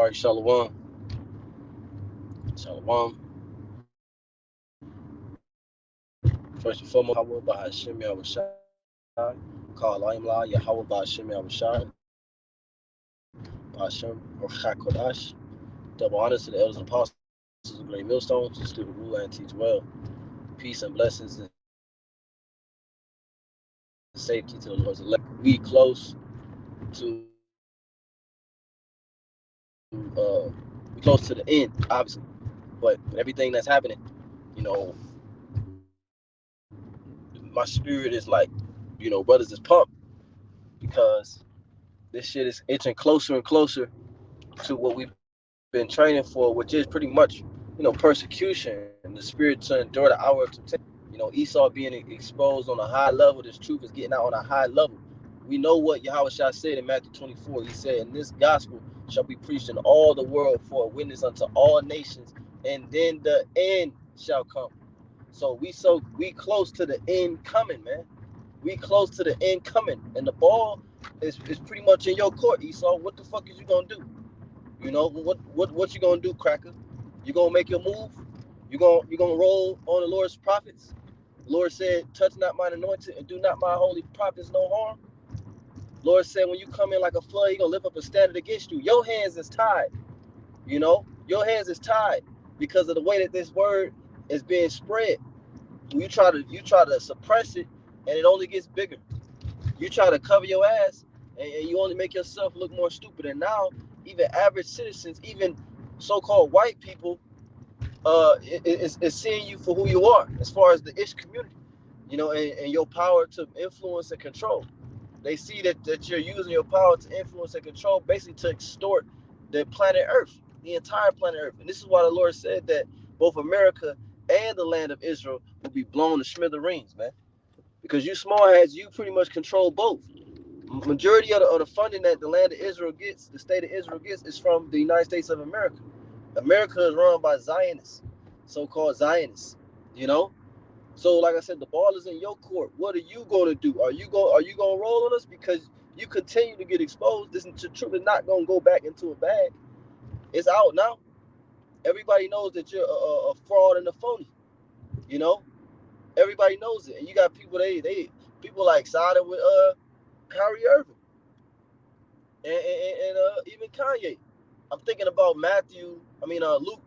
All right, Shalom. Shalom. First and foremost, Yahweh Bahashim Yahushai. Call Aimla Yahweh Bahashim Yahushai. Bahashim Kodash. Double honors to the elders and apostles of Great Millstones who stood to rule and teach well. Peace and blessings and safety to the Lord's elect. We close to the end, obviously. But everything that's happening, you know, my spirit is like, brothers is pumped because this shit is itching closer and closer to what we've been training for, which is pretty much, persecution and the spirit to endure the hour of temptation. Esau being exposed on a high level, this truth is getting out on a high level. We know what Yahushua said in Matthew 24. He said, "And this gospel shall be preached in all the world for a witness unto all nations, and then the end shall come." So we close to the end coming, man. We close to the end coming, and the ball is pretty much in your court, Esau. What the fuck is you gonna do? What you gonna do, cracker? You gonna make your move? You gonna roll on the Lord's prophets? The Lord said, "Touch not mine anointed, and do not my holy prophets no harm." Lord said, when you come in like a flood, He gonna lift up a standard against you. Your hands is tied. Your hands is tied because of the way that this word is being spread. You try to suppress it, and it only gets bigger. You try to cover your ass, and you only make yourself look more stupid. And now, even average citizens, even so-called white people, is seeing you for who you are, as far as the Ish community, and your power to influence and control. They see that you're using your power to influence and control, basically to extort the planet Earth, the entire planet Earth. And this is why the Lord said that both America and the land of Israel will be blown to smithereens, man. Because you small heads, you pretty much control both. Majority of the funding that the land of Israel gets, the state of Israel gets, is from the United States of America. America is run by Zionists, so-called Zionists, you know. So, like I said, the ball is in your court. What are you going to do? Are you going to roll on us because you continue to get exposed? This truth is not going to go back into a bag. It's out now. Everybody knows that you're a fraud and a phony. Everybody knows it, and you got people people like siding with Kyrie Irving and even Kanye. I'm thinking about Luke,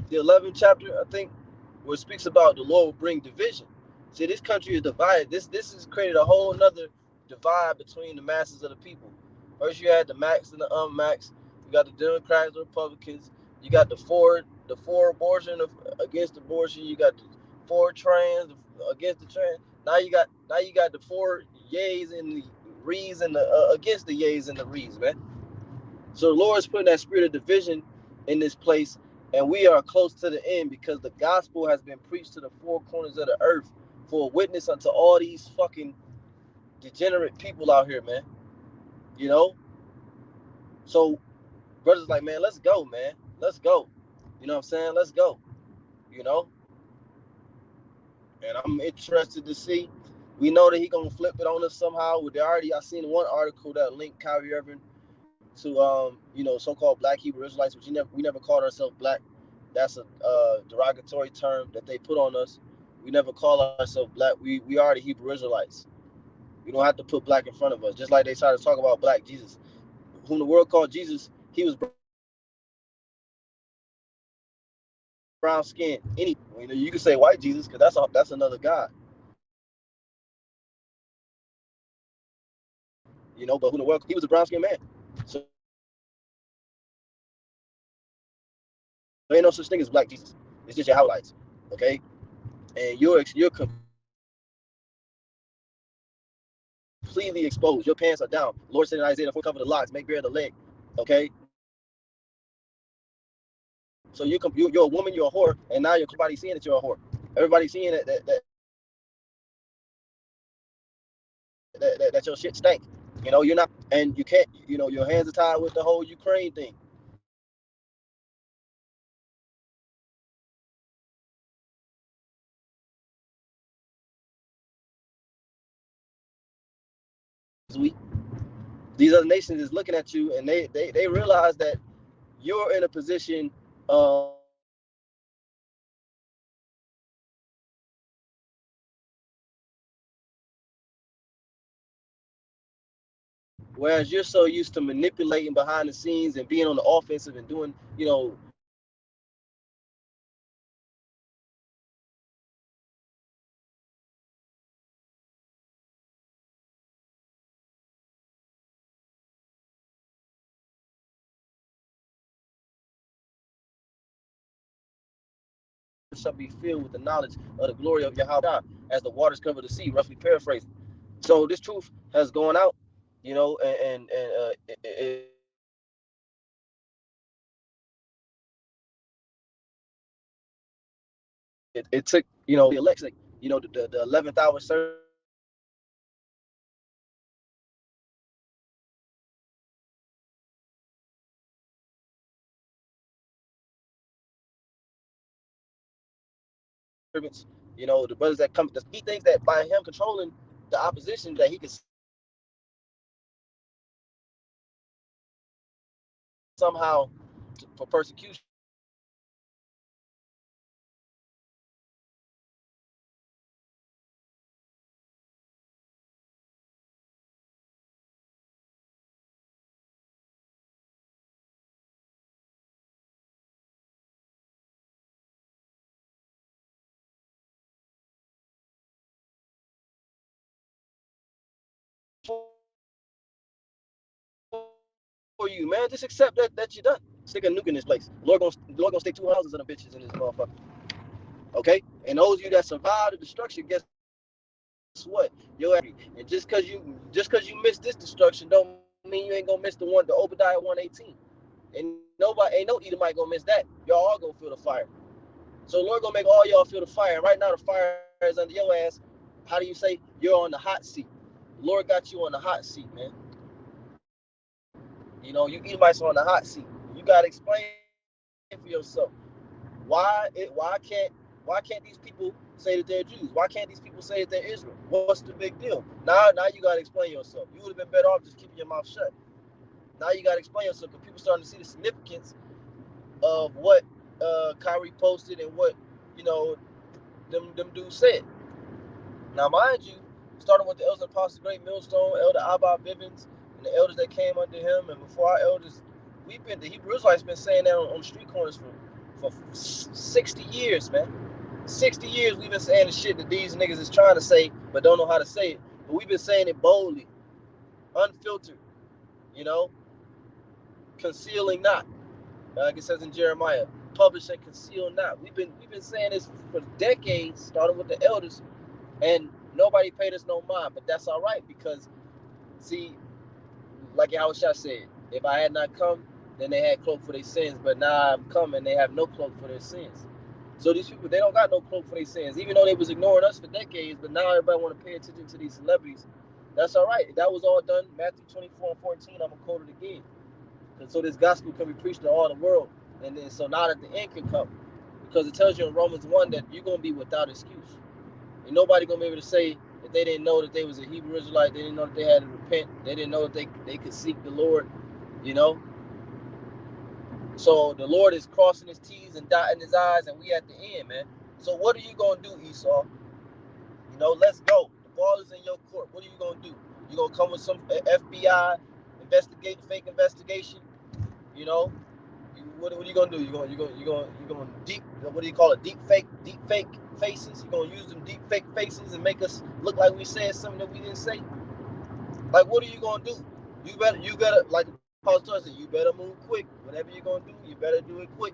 the 11th chapter, I think, where it speaks about the Lord will bring division. See, this country is divided. This has created a whole another divide between the masses of the people. First, you had the Max and the unmax. You got the Democrats, the Republicans. You got the for abortion against abortion. You got the for trans against the trans. Now you got the for yays and the rees and the against the yays and the rees, man. So the Lord is putting that spirit of division in this place, and we are close to the end because the gospel has been preached to the four corners of the earth for a witness unto all these fucking degenerate people out here, man. So brothers like, man, let's go, man. Let's go. You know what I'm saying? Let's go. You know? And I'm interested to see. We know that he gonna flip it on us somehow. I seen one article that linked Kyrie Irving to so-called black Hebrew Israelites, which we never called ourselves black. That's a derogatory term that they put on us. We never call ourselves black. We are the Hebrew Israelites. We don't have to put black in front of us. Just like they try to talk about black Jesus, whom the world called Jesus. He was brown skinned. You can say white Jesus because that's another God. But who the world, he was a brown skinned man. So there ain't no such thing as black Jesus. It's just your highlights, okay? And you're completely exposed. Your pants are down. Lord said in Isaiah, "For cover the locks, make bare the leg." Okay. So you're a woman, you're a whore, and now everybody's seeing that you're a whore. Everybody's seeing that your shit stank. You're not, and you can't. Your hands are tied with the whole Ukraine thing. These other nations is looking at you, and they realize that you're in a position of whereas you're so used to manipulating behind the scenes and being on the offensive and doing, shall be filled with the knowledge of the glory of Yahweh as the waters cover the sea, roughly paraphrasing. So this truth has gone out, it took, the election, the 11th hour servants, the brothers that come. He thinks that by him controlling the opposition, that he can somehow, for persecution, for you, man. Just accept that you're done. Stick a nuke in this place. Lord gonna stick 2 houses of them bitches in this motherfucker. Okay? And those of you that survive the destruction, guess what? You're happy. And just cause you missed this destruction, don't mean you ain't gonna miss the Obadiah 118. Ain't no Edomite gonna miss that. Y'all all gonna feel the fire. So Lord gonna make all y'all feel the fire. And right now the fire is under your ass. How do you say you're on the hot seat? The Lord got you on the hot seat, man. You Edomites are on the hot seat. You gotta explain for yourself. Why can't these people say that they're Jews? Why can't these people say that they're Israel? What's the big deal? Now you gotta explain yourself. You would have been better off just keeping your mouth shut. Now you gotta explain yourself because people starting to see the significance of what Kyrie posted and what them dudes said. Now, mind you, starting with the elders of Apostle Great Millstone, Elder Abba Bivens, and the elders that came under him, and before our elders, the Hebrew Israelites been saying that on street corners for 60 years, man. 60 years we've been saying the shit that these niggas is trying to say, but don't know how to say it. But we've been saying it boldly, unfiltered, concealing not. Like it says in Jeremiah, publish and conceal not. We've been saying this for decades, starting with the elders, and nobody paid us no mind. But that's all right because, see, like Yahushua said, if I had not come, then they had cloak for their sins. But now I'm coming, they have no cloak for their sins. So these people, they don't got no cloak for their sins, even though they was ignoring us for decades. But now everybody want to pay attention to these celebrities. That's all right. That was all done. Matthew 24:14. I'm gonna quote it again. And so this gospel can be preached to all the world. And then so now that the end can come. Because it tells you in Romans 1 that you're going to be without excuse. And nobody going to be able to say that they didn't know that they was a Hebrew Israelite. They didn't know that they had to repent. They didn't know that they could seek the Lord, So the Lord is crossing his T's and dotting his I's, and we at the end, man. So what are you going to do, Esau? Let's go. The ball is in your court. What are you going to do? You going to come with some FBI fake investigation? What are you gonna do? You gonna deep, what do you call it? Deep fake faces. You gonna use them deep fake faces and make us look like we said something that we didn't say? Like, what are you gonna do? You better like Apostle said, you better move quick. Whatever you're gonna do, you better do it quick,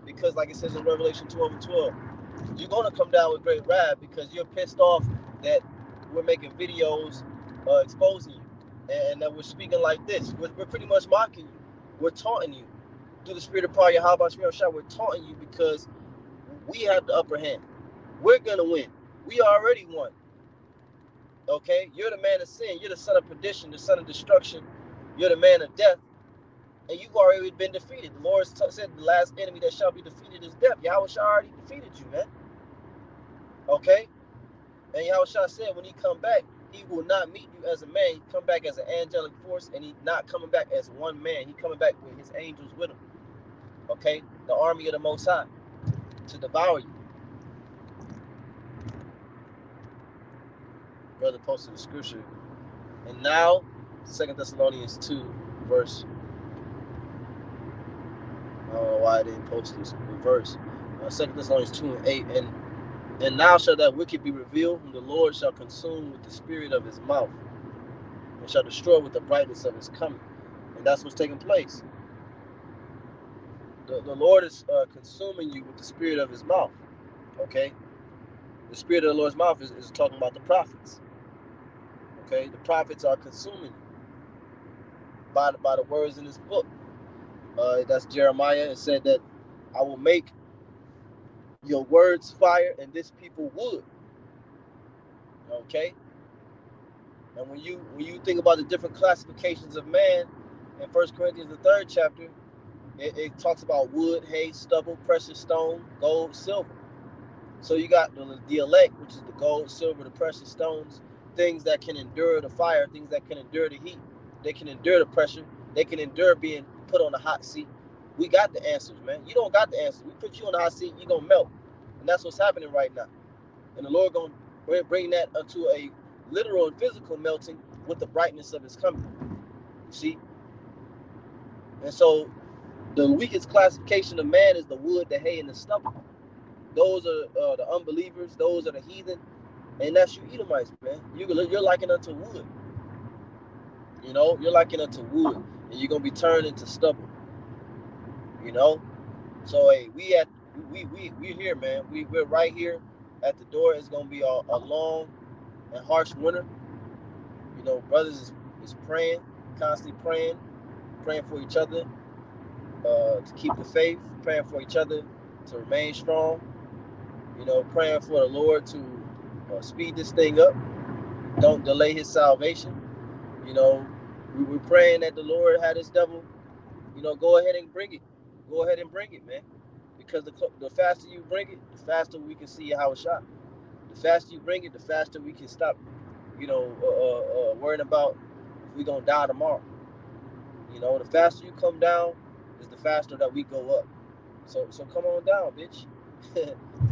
because like it says in Revelation 12:12, you're gonna come down with great wrath because you're pissed off that we're making videos exposing you, and that we're speaking like this. We're pretty much mocking you. We're taunting you. Through the spirit of power, Yahweh Shemel Shah, we're taunting you because we have the upper hand. We're gonna win. We already won. Okay? You're the man of sin. You're the son of perdition, the son of destruction. You're the man of death, and you've already been defeated. The Lord said the last enemy that shall be defeated is death. Yahweh Shah already defeated you, man. Okay? And Yahweh Shah said when he come back, he will not meet you as a man. He come back as an angelic force, and he's not coming back as one man. He coming back with his angels with him. okay? The army of the Most High to devour you. Brother posted the scripture. And now, 2 Thessalonians 2, verse, I don't know why I didn't post this verse. 2 Thessalonians 2 and 8. And now shall that wicked be revealed, whom the Lord shall consume with the spirit of his mouth, and shall destroy with the brightness of his coming. And that's what's taking place. The Lord is consuming you with the spirit of his mouth. Okay? The spirit of the Lord's mouth is talking about the prophets. Okay? The prophets are consuming you by the words in this book. That's Jeremiah. It said that I will make your words fire and this people wood. Okay? And when you think about the different classifications of man, in 1 Corinthians, the 3rd chapter, it talks about wood, hay, stubble, precious stone, gold, silver. So you got the elect, which is the gold, silver, the precious stones, things that can endure the fire, things that can endure the heat. They can endure the pressure. They can endure being put on the hot seat. We got the answers, man. You don't got the answers. We put you on the hot seat, you're going to melt. And that's what's happening right now. And the Lord going to bring that to a literal and physical melting with the brightness of his coming. You see? And so the weakest classification of man is the wood, the hay, and the stubble. Those are the unbelievers. Those are the heathen. And that's you Edomites, man. You're likened unto wood. You know, you're likened unto wood. And you're going to be turned into stubble. You know? So, hey, we're here, man. We're right here at the door. It's going to be a long and harsh winter. You know, brothers is praying, constantly praying for each other to keep the faith, praying for each other to remain strong. You know, praying for the Lord to speed this thing up. Don't delay his salvation. You know, we're praying that the Lord had this devil, you know, go ahead and bring it. Go ahead and bring it, man. Because the faster you bring it, the faster we can see how it's shot. The faster you bring it, the faster we can stop, you know, worrying about if we're going to die tomorrow. You know, the faster you come down is the faster that we go up. So come on down, bitch.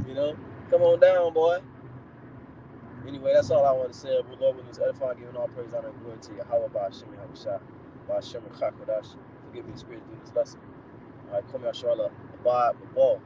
You know, come on down, boy. Anyway, that's all I want to say. We're Lord with this edifying, giving all praise, honor, and glory to Yahweh, Ba'ashem, Yahushua, Ba'ashem, Chakadash. Forgive me, Spirit, through this lesson. All right, come here, Sharla, Abad, Babal.